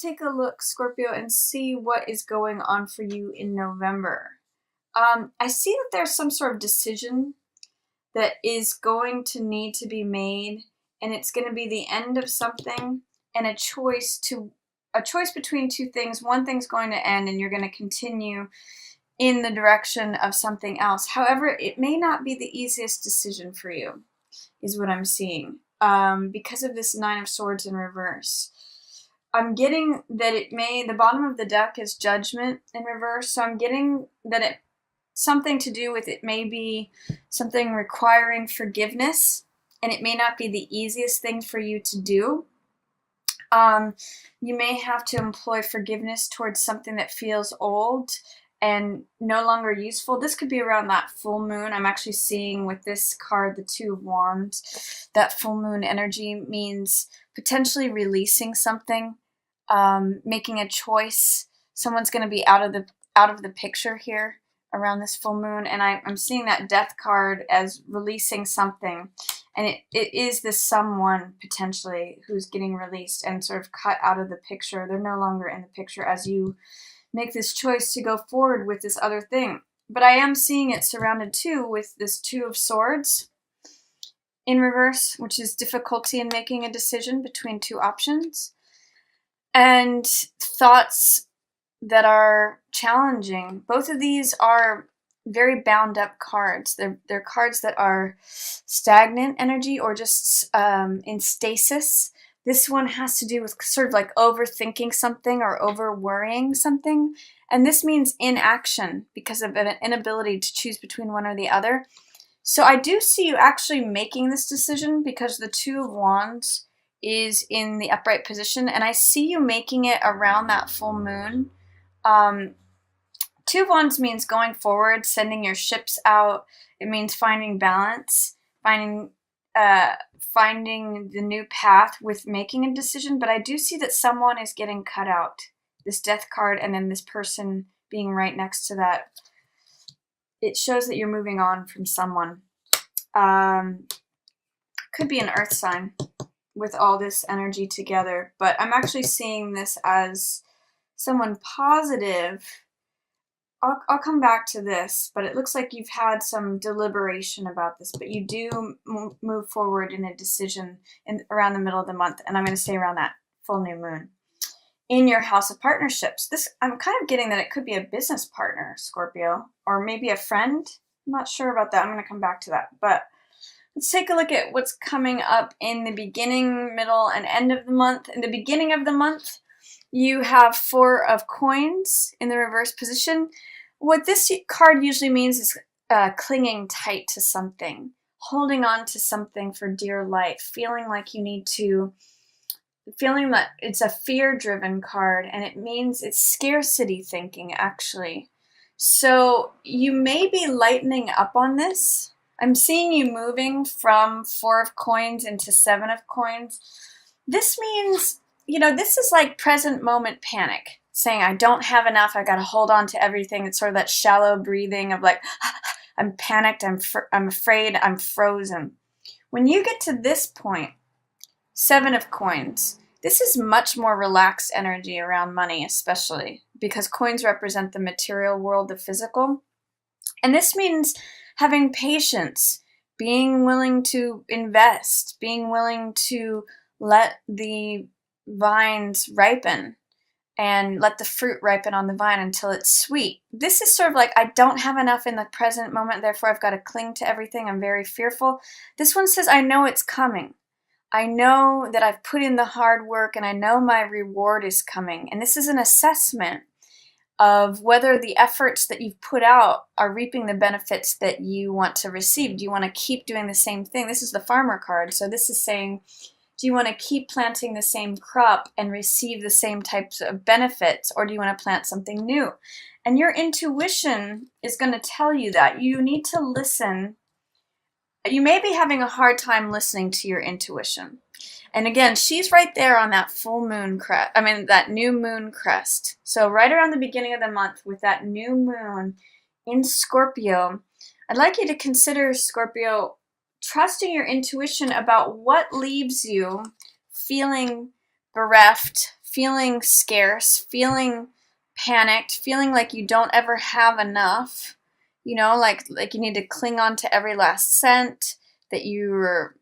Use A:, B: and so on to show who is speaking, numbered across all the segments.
A: take a look, Scorpio, and see what is going on for you in November. I see that there's some sort of decision that is going to need to be made, and it's going to be the end of something and a choice between two things. One thing's going to end, and you're going to continue in the direction of something else. However, it may not be the easiest decision for you, is what I'm seeing, because of this Nine of Swords in reverse. I'm getting that the bottom of the deck is Judgment in reverse, so I'm getting that it something to do with it may be something requiring forgiveness, and it may not be the easiest thing for you to do. You may have to employ forgiveness towards something that feels old and no longer useful. This could be around that full moon. I'm actually seeing with this card, the Two of Wands, that full moon energy means potentially releasing something, making a choice. Someone's going to be out of the picture here around this full moon, and I'm seeing that Death card as releasing something, and it is this someone potentially who's getting released and sort of cut out of the picture. They're no longer in the picture as you make this choice to go forward with this other thing. But I am seeing it surrounded too with this Two of Swords in reverse, which is difficulty in making a decision between two options, and thoughts that are challenging. Both of these are very bound up cards. They're cards that are stagnant energy or just in stasis. This one has to do with sort of like overthinking something or over worrying something. And this means inaction because of an inability to choose between one or the other. So I do see you actually making this decision because the Two of Wands is in the upright position, and I see you making it around that full moon. Two of Wands means going forward, sending your ships out. It means finding balance, finding the new path with making a decision. But I do see that someone is getting cut out. This Death card, and then this person being right next to that. It shows that you're moving on from someone. Could be an earth sign with all this energy together, but I'm actually seeing this as someone positive. I'll come back to this, but it looks like you've had some deliberation about this, but you do move forward in a decision around the middle of the month, and I'm going to say around that full new moon. In your house of partnerships, I'm kind of getting that it could be a business partner, Scorpio, or maybe a friend. I'm not sure about that. I'm going to come back to that, but let's take a look at what's coming up in the beginning, middle, and end of the month. In the beginning of the month, you have Four of Coins in the reverse position. What this card usually means is clinging tight to something, holding on to something for dear life, feeling that it's a fear-driven card, and it means it's scarcity thinking, actually. So you may be lightening up on this. I'm seeing you moving from Four of Coins into Seven of Coins. This means, this is like present moment panic, saying I don't have enough, I got to hold on to everything. It's sort of that shallow breathing of like, I'm panicked, I'm afraid, I'm frozen. When you get to this point, Seven of Coins, this is much more relaxed energy around money, especially because coins represent the material world, the physical. And this means having patience, being willing to invest, being willing to let the vines ripen and let the fruit ripen on the vine until it's sweet. This is sort of like, I don't have enough in the present moment, therefore I've got to cling to everything. I'm very fearful. This one says, I know it's coming. I know that I've put in the hard work and I know my reward is coming. And this is an assessment of whether the efforts that you've put out are reaping the benefits that you want to receive. Do you want to keep doing the same thing? This is the Farmer card. So this is saying, do you want to keep planting the same crop and receive the same types of benefits, or do you want to plant something new? And your intuition is going to tell you that. You need to listen. You may be having a hard time listening to your intuition. And again, she's right there on that full moon crest. That new moon crest. So right around the beginning of the month with that new moon in Scorpio, I'd like you to consider, Scorpio, trusting your intuition about what leaves you feeling bereft, feeling scarce, feeling panicked, feeling like you don't ever have enough, like you need to cling on to every last cent, that you're,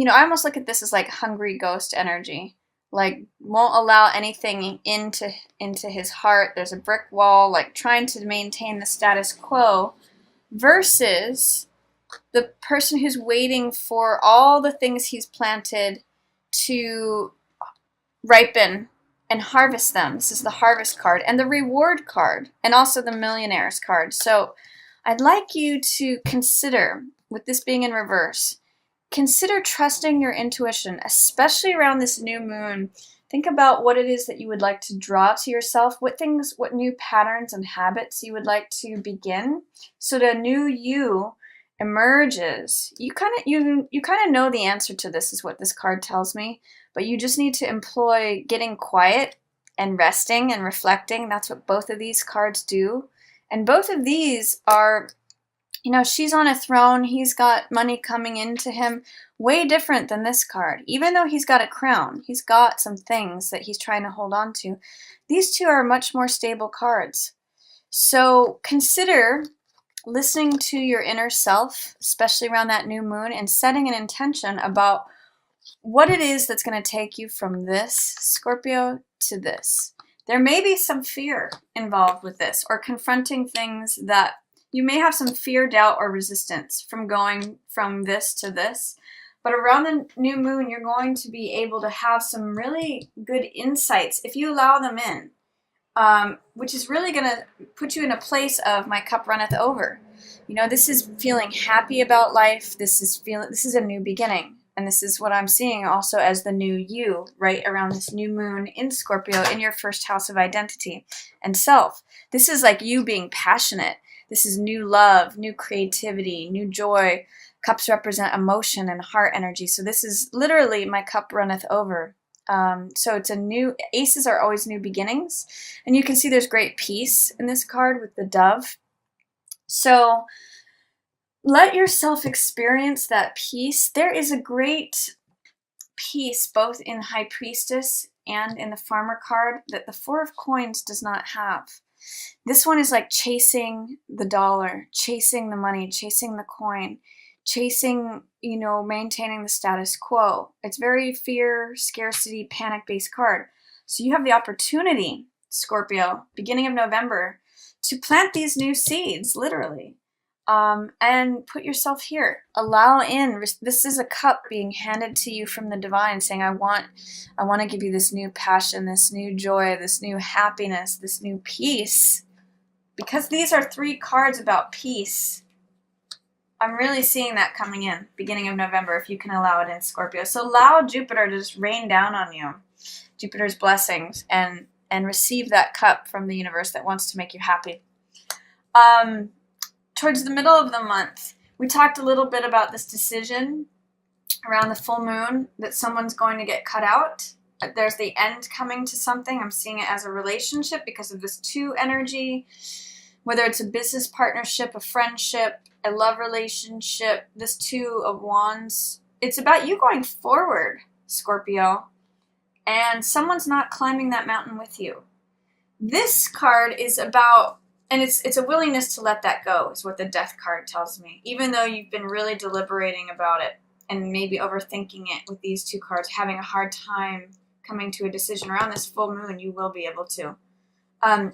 A: I almost look at this as like hungry ghost energy. Like won't allow anything into his heart. There's a brick wall, like trying to maintain the status quo, versus the person who's waiting for all the things he's planted to ripen and harvest them. This is the harvest card and the reward card, and also the millionaires card. So I'd like you to consider, with this being in reverse, consider trusting your intuition, especially around this new moon. Think about what it is that you would like to draw to yourself, what new patterns and habits you would like to begin, so that a new you emerges. You kind of know the answer to this, is what this card tells me, but you just need to employ getting quiet and resting and reflecting. That's what both of these cards do. And both of these are, she's on a throne, he's got money coming into him, way different than this card. Even though he's got a crown, he's got some things that he's trying to hold on to. These two are much more stable cards. So consider listening to your inner self, especially around that new moon, and setting an intention about what it is that's going to take you from this, Scorpio, to this. There may be some fear involved with this, or confronting things that you may have some fear, doubt, or resistance from going from this to this. But around the new moon, you're going to be able to have some really good insights if you allow them in, which is really going to put you in a place of my cup runneth over. This is feeling happy about life. This is a new beginning. And this is what I'm seeing also as the new you, right around this new moon in Scorpio, in your first house of identity and self. This is like you being passionate. This is new love, new creativity, new joy. Cups represent emotion and heart energy. So this is literally my cup runneth over. So it's aces are always new beginnings. And you can see there's great peace in this card with the dove. So let yourself experience that peace. There is a great peace both in High Priestess and in the Farmer card that the Four of Coins does not have. This one is like chasing the dollar, chasing the money, chasing the coin, chasing, maintaining the status quo. It's very fear, scarcity, panic-based card. So you have the opportunity, Scorpio, beginning of November, to plant these new seeds, literally. And put yourself here. Allow in. This is a cup being handed to you from the divine, saying, I want to give you this new passion, this new joy, this new happiness, this new peace. Because these are 3 cards about peace, I'm really seeing that coming in beginning of November, if you can allow it in, Scorpio. So allow Jupiter to just rain down on you, Jupiter's blessings, and receive that cup from the universe that wants to make you happy. Towards the middle of the month, we talked a little bit about this decision around the full moon that someone's going to get cut out. There's the end coming to something. I'm seeing it as a relationship because of this 2 energy, whether it's a business partnership, a friendship, a love relationship, this 2 of Wands. It's about you going forward, Scorpio, and someone's not climbing that mountain with you. This card is about, and it's a willingness to let that go, is what the Death card tells me. Even though you've been really deliberating about it and maybe overthinking it with these 2 cards, having a hard time coming to a decision around this full moon, you will be able to.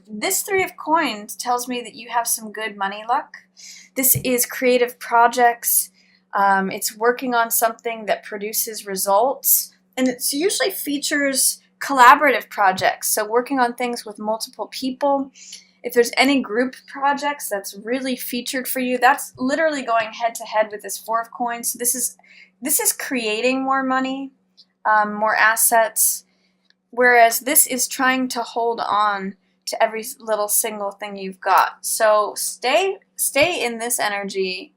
A: This 3 of Coins tells me that you have some good money luck. This is creative projects. It's working on something that produces results. And it usually features collaborative projects. So working on things with multiple people. If there's any group projects that's really featured for you, that's literally going head to head with this 4 of Coins. So this is creating more money, more assets, whereas this is trying to hold on to every little single thing you've got. So stay in this energy.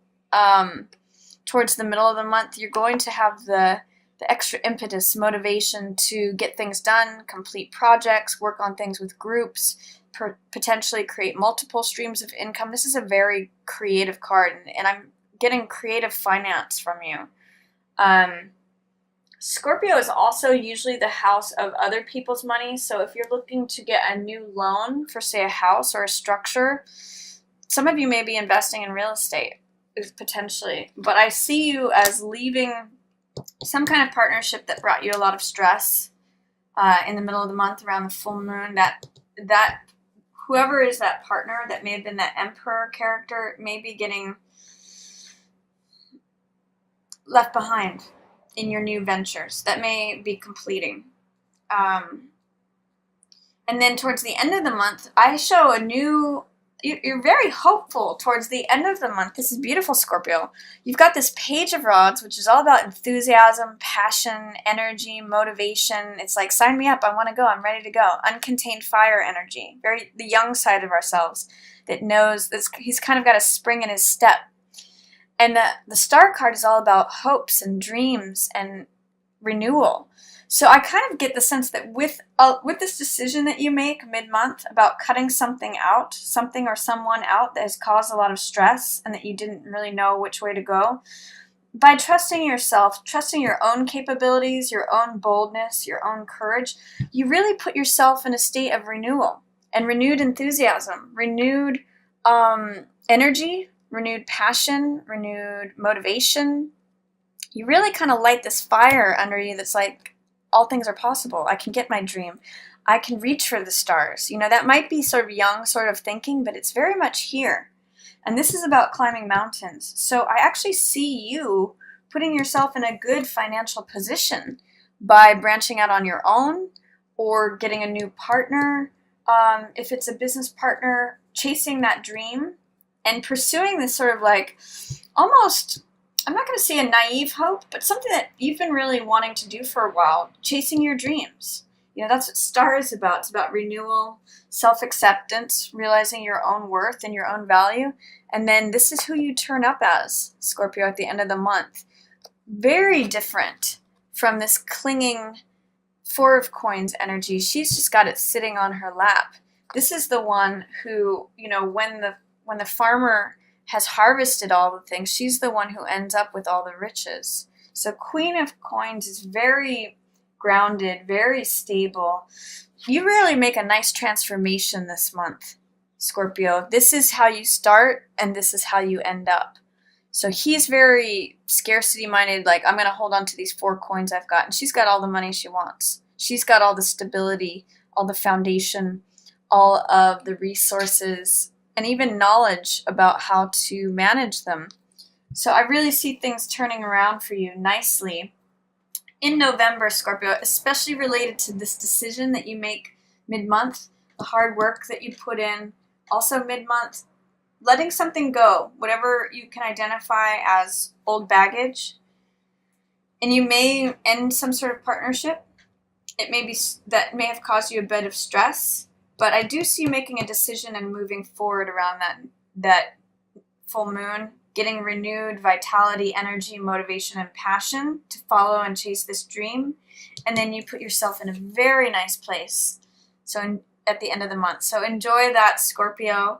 A: Towards the middle of the month, you're going to have the extra impetus, motivation to get things done, complete projects, work on things with groups, potentially create multiple streams of income. This is a very creative card, and I'm getting creative finance from you. Scorpio is also usually the house of other people's money. So if you're looking to get a new loan for, say, a house or a structure, some of you may be investing in real estate, potentially. But I see you as leaving some kind of partnership that brought you a lot of stress in the middle of the month around the full moon. That whoever is that partner, that may have been that emperor character, may be getting left behind in your new ventures that may be completing. And then towards the end of the month, I show a new, you're very hopeful towards the end of the month. This is beautiful, Scorpio. You've got this Page of Rods, which is all about enthusiasm, passion, energy, motivation. It's like, sign me up. I want to go. I'm ready to go. Uncontained fire energy. Very the young side of ourselves that knows this. He's kind of got a spring in his step. And the Star card is all about hopes and dreams and renewal. So I kind of get the sense that with this decision that you make mid-month about cutting something out, something or someone out that has caused a lot of stress and that you didn't really know which way to go, by trusting yourself, trusting your own capabilities, your own boldness, your own courage, you really put yourself in a state of renewal and renewed enthusiasm, renewed energy, renewed passion, renewed motivation. You really kind of light this fire under you that's like, all things are possible. I can get my dream. I can reach for the stars. You know, that might be sort of young sort of thinking, but it's very much here. And this is about climbing mountains. So I actually see you putting yourself in a good financial position by branching out on your own or getting a new partner. If it's a business partner, chasing that dream and pursuing this sort of like almost, I'm not going to say a naive hope, but something that you've been really wanting to do for a while, chasing your dreams. You know, that's what Star is about. It's about renewal, self-acceptance, realizing your own worth and your own value. And then this is who you turn up as, Scorpio, at the end of the month. Very different from this clinging Four of Coins energy. She's just got it sitting on her lap. This is the one who, you know, when the farmer has harvested all the things, she's the one who ends up with all the riches. So Queen of Coins is very grounded, very stable. You really make a nice transformation this month, Scorpio. This is how you start and this is how you end up. So he's very scarcity minded, like, I'm going to hold on to these 4 coins I've got. And she's got all the money she wants. She's got all the stability, all the foundation, all of the resources, and even knowledge about how to manage them. So I really see things turning around for you nicely in November, Scorpio, especially related to this decision that you make mid-month, the hard work that you put in, also mid-month, letting something go, whatever you can identify as old baggage. And you may end some sort of partnership. It may be that may have caused you a bit of stress. But I do see you making a decision and moving forward around that full moon, getting renewed vitality, energy, motivation, and passion to follow and chase this dream. And then you put yourself in a very nice place. So at the end of the month. So enjoy that, Scorpio.